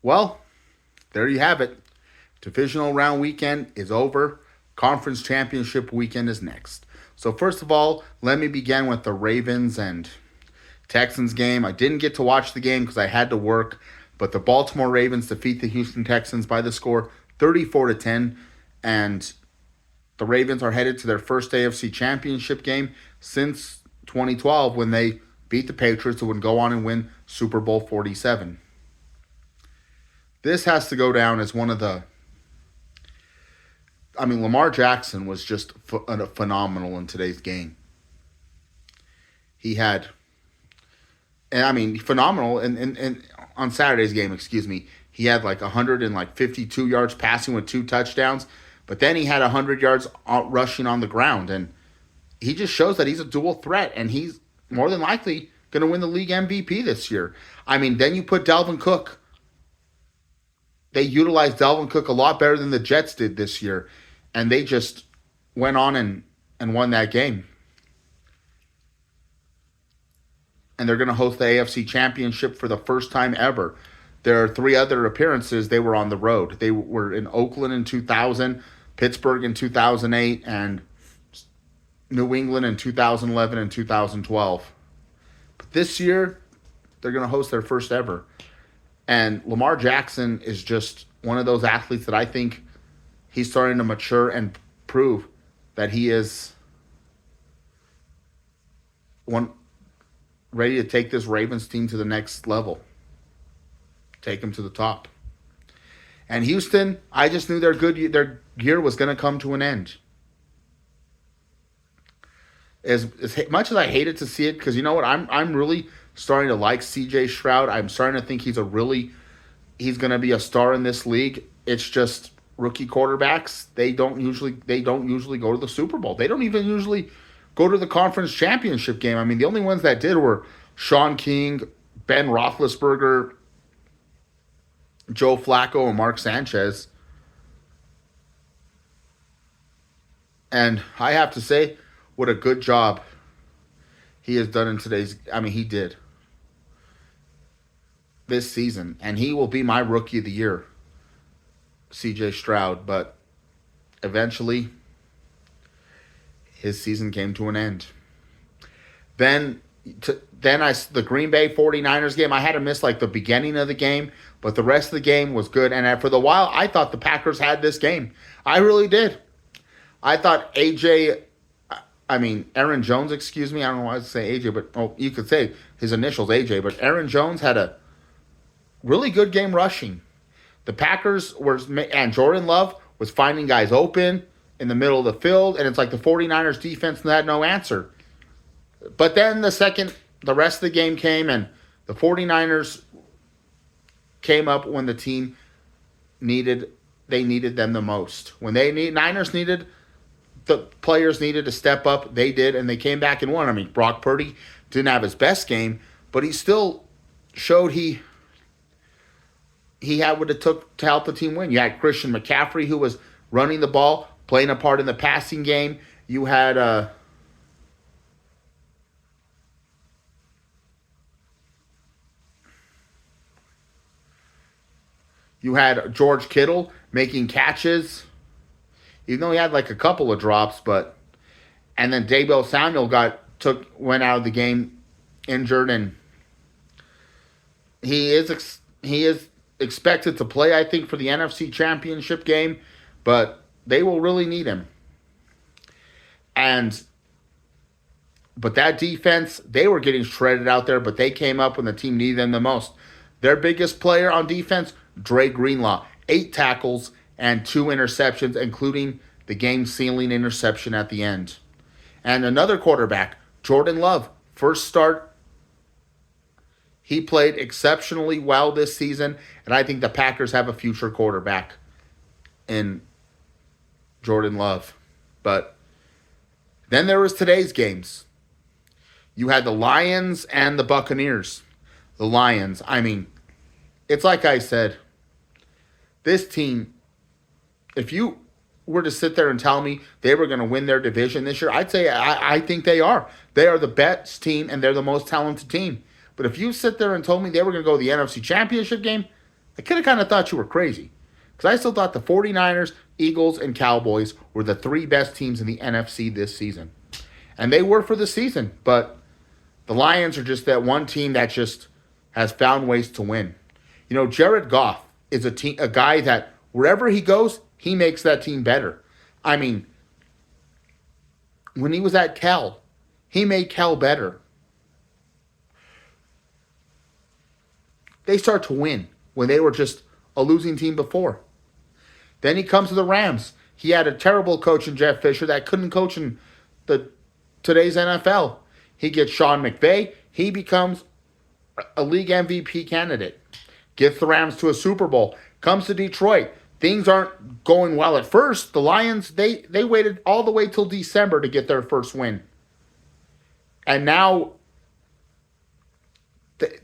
Well, there you have it. Divisional round weekend is over. Conference championship weekend is next. So, first of all, let me begin with the Ravens and Texans game. I didn't get to watch the game because I had to work, but the Baltimore Ravens defeat the Houston Texans by the score 34-10, and the Ravens are headed to their first AFC championship game since 2012 when they beat the Patriots who would go on and win Super Bowl 47. This has to go down as one of the Lamar Jackson was just phenomenal in today's game. He had, phenomenal. And on Saturday's game, excuse me, he had like 152 yards passing with 2 touchdowns, but then he had 100 yards rushing on the ground. And he just shows that he's a dual threat, and he's more than likely going to win the league MVP this year. Then you put Dalvin Cook. They utilized Dalvin Cook a lot better than the Jets did this year, and they just went on and won that game. And they're going to host the AFC Championship for the first time ever. There are 3 other appearances. They were on the road. They were in Oakland in 2000, Pittsburgh in 2008, and New England in 2011 and 2012. But this year, they're going to host their first ever. And Lamar Jackson is just one of those athletes that I think he's starting to mature and prove that he is ready to take this Ravens team to the next level. Take them to the top. And Houston, I just knew their year was going to come to an end. As much as I hated to see it, because you know what, I'm really starting to like C.J. Stroud. I'm starting to think he's going to be a star in this league. It's just rookie quarterbacks. They don't usually go to the Super Bowl. They don't even usually go to the conference championship game. The only ones that did were Sean King, Ben Roethlisberger, Joe Flacco, and Mark Sanchez. And I have to say, what a good job he has done in today's. He did this season, and he will be my rookie of the year, C.J. Stroud. But eventually, his season came to an end. The Green Bay 49ers game, I had to miss like the beginning of the game, but the rest of the game was good. And for the while, I thought the Packers had this game. I really did. I thought Aaron Jones, excuse me. I don't know why I say AJ, but you could say his initials AJ, but Aaron Jones had a really good game rushing. The Packers and Jordan Love was finding guys open in the middle of the field, and it's like the 49ers defense had no answer. But then the rest of the game came, and the 49ers came up when the team needed them the most. When Niners needed, the players needed to step up, they did, and they came back and won. Brock Purdy didn't have his best game, but he still showed he had what it took to help the team win. You had Christian McCaffrey, who was running the ball, playing a part in the passing game. You had George Kittle making catches, even though he had like a couple of drops. And then Deebo Samuel went out of the game injured, and he is expected to play, I think, for the NFC Championship game, but they will really need him. But that defense, they were getting shredded out there, but they came up when the team needed them the most. Their biggest player on defense, Dre Greenlaw, 8 tackles and 2 interceptions, including the game-sealing interception at the end. And another quarterback, Jordan Love, first start. He played exceptionally well this season, and I think the Packers have a future quarterback in Jordan Love. But then there was today's games. You had the Lions and the Buccaneers. The Lions, it's like I said, this team, if you were to sit there and tell me they were going to win their division this year, I'd say I think they are. They are the best team, and they're the most talented team. But if you sit there and told me they were going to go to the NFC Championship game, I could have kind of thought you were crazy. Because I still thought the 49ers, Eagles, and Cowboys were the three best teams in the NFC this season. And they were for the season. But the Lions are just that one team that just has found ways to win. You know, Jared Goff is a guy that wherever he goes, he makes that team better. I mean, when he was at Cal, he made Cal better. They start to win when they were just a losing team before. Then he comes to the Rams. He had a terrible coach in Jeff Fisher that couldn't coach in the today's NFL. He gets Sean McVay. He becomes a league MVP candidate. Gets the Rams to a Super Bowl. Comes to Detroit. Things aren't going well at first. The Lions, they waited all the way till December to get their first win. And now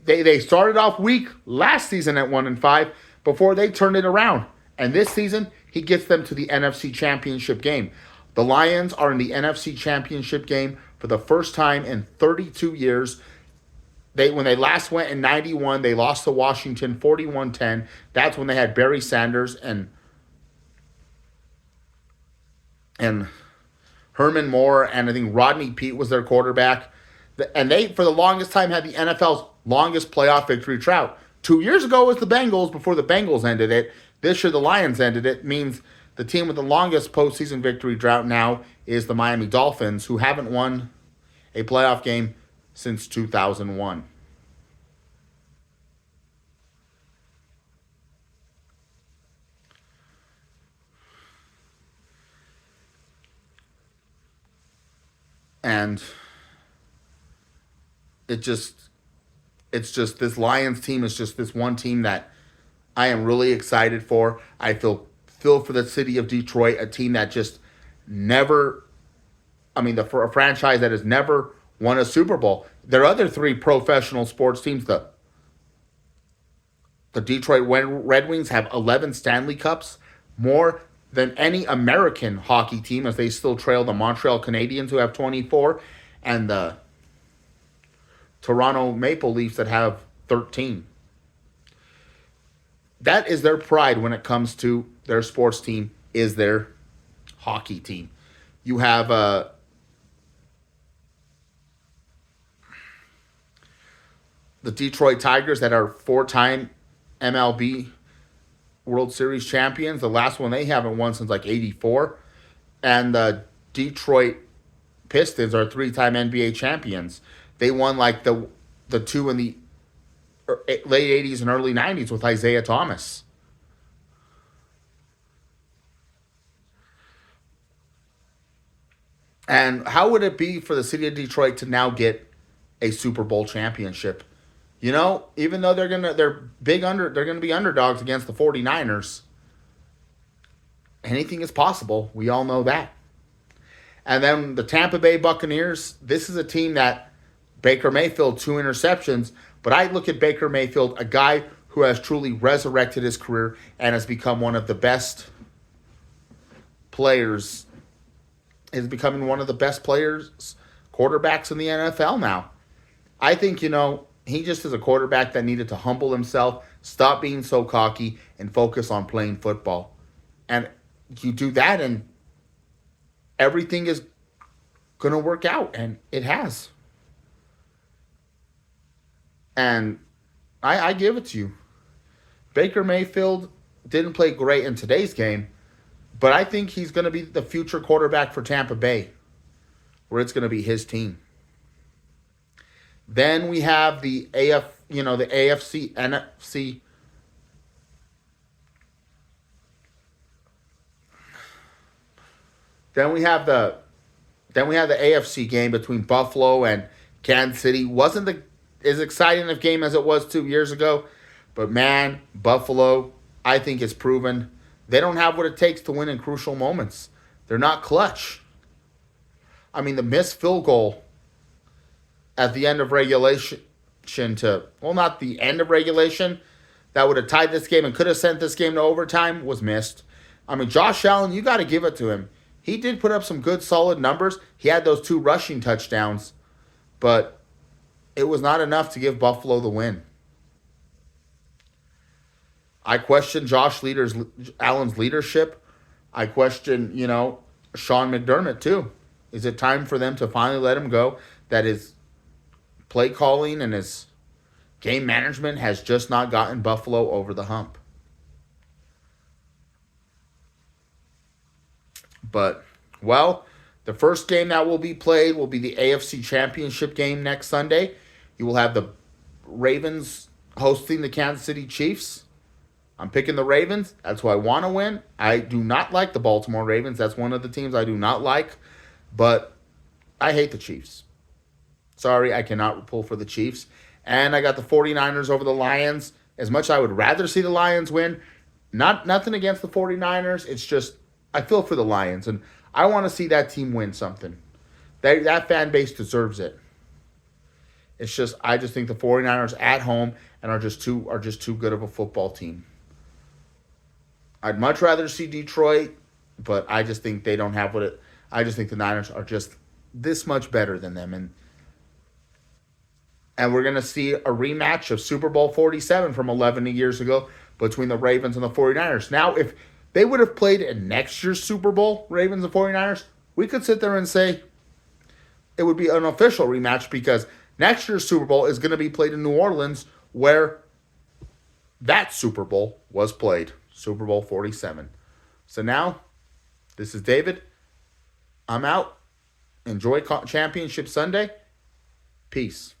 they started off weak last season at 1-5 before they turned it around. And this season, he gets them to the NFC Championship game. The Lions are in the NFC Championship game for the first time in 32 years. When they last went in 91, they lost to Washington 41-10. That's when they had Barry Sanders and Herman Moore, and I think Rodney Peete was their quarterback. And they, for the longest time, had the NFL's longest playoff victory drought. 2 years ago was the Bengals before the Bengals ended it. This year the Lions ended it. Means the team with the longest postseason victory drought now is the Miami Dolphins, who haven't won a playoff game since 2001. And it's just this Lions team is just this one team that I am really excited for. I feel for the city of Detroit, a team that just never, I mean, for a franchise that has never won a Super Bowl. Their other three professional sports teams, the Detroit Red Wings, have 11 Stanley Cups, more than any American hockey team, as they still trail the Montreal Canadiens, who have 24, and the Toronto Maple Leafs that have 13. That is their pride when it comes to their sports team, is their hockey team. You have the Detroit Tigers that are four-time MLB World Series champions. The last one they haven't won since like 84. And the Detroit Pistons are three-time NBA champions. They won like the two in the late 80s and early 90s with Isaiah Thomas. And how would it be for the city of Detroit to now get a Super Bowl championship? You know, even though they're gonna be underdogs against the 49ers, anything is possible. We all know that. And then the Tampa Bay Buccaneers, this is a team that Baker Mayfield, 2 interceptions, but I look at Baker Mayfield, a guy who has truly resurrected his career and has become one of the best players, is becoming one of the best players, quarterbacks in the NFL now. I think, he just is a quarterback that needed to humble himself, stop being so cocky, and focus on playing football. And you do that, and everything is going to work out, and it has. And I give it to you. Baker Mayfield didn't play great in today's game, but I think he's going to be the future quarterback for Tampa Bay, where it's going to be his team. Then we have the the AFC, NFC. Then we have the AFC game between Buffalo and Kansas City. Wasn't as exciting a game as it was 2 years ago, but man, Buffalo, I think, is proven they don't have what it takes to win in crucial moments. They're not clutch. I mean, the missed field goal at the end of regulation not the end of regulation, that would have tied this game and could have sent this game to overtime, was missed. I mean, Josh Allen, you got to give it to him. He did put up some good, solid numbers. He had those 2 rushing touchdowns, but it was not enough to give Buffalo the win. I question Allen's leadership. I question, Sean McDermott too. Is it time for them to finally let him go? That his play calling and his game management has just not gotten Buffalo over the hump. But, well, the first game that will be played will be the AFC Championship game next Sunday. You will have the Ravens hosting the Kansas City Chiefs. I'm picking the Ravens. That's who I want to win. I do not like the Baltimore Ravens. That's one of the teams I do not like. But I hate the Chiefs. Sorry, I cannot pull for the Chiefs. And I got the 49ers over the Lions. As much as I would rather see the Lions win, nothing against the 49ers. It's just I feel for the Lions and I want to see that team win something. That fan base deserves it. It's just I just think the 49ers at home and are just too good of a football team. I'd much rather see Detroit, but I just think they don't have what it. I just think the Niners are just this much better than them, and we're gonna see a rematch of Super Bowl 47 from 11 years ago between the Ravens and the 49ers. Now, if they would have played in next year's Super Bowl, Ravens and 49ers, we could sit there and say it would be an official rematch because next year's Super Bowl is going to be played in New Orleans, where that Super Bowl was played, Super Bowl 47. So now, this is David. I'm out. Enjoy Championship Sunday. Peace.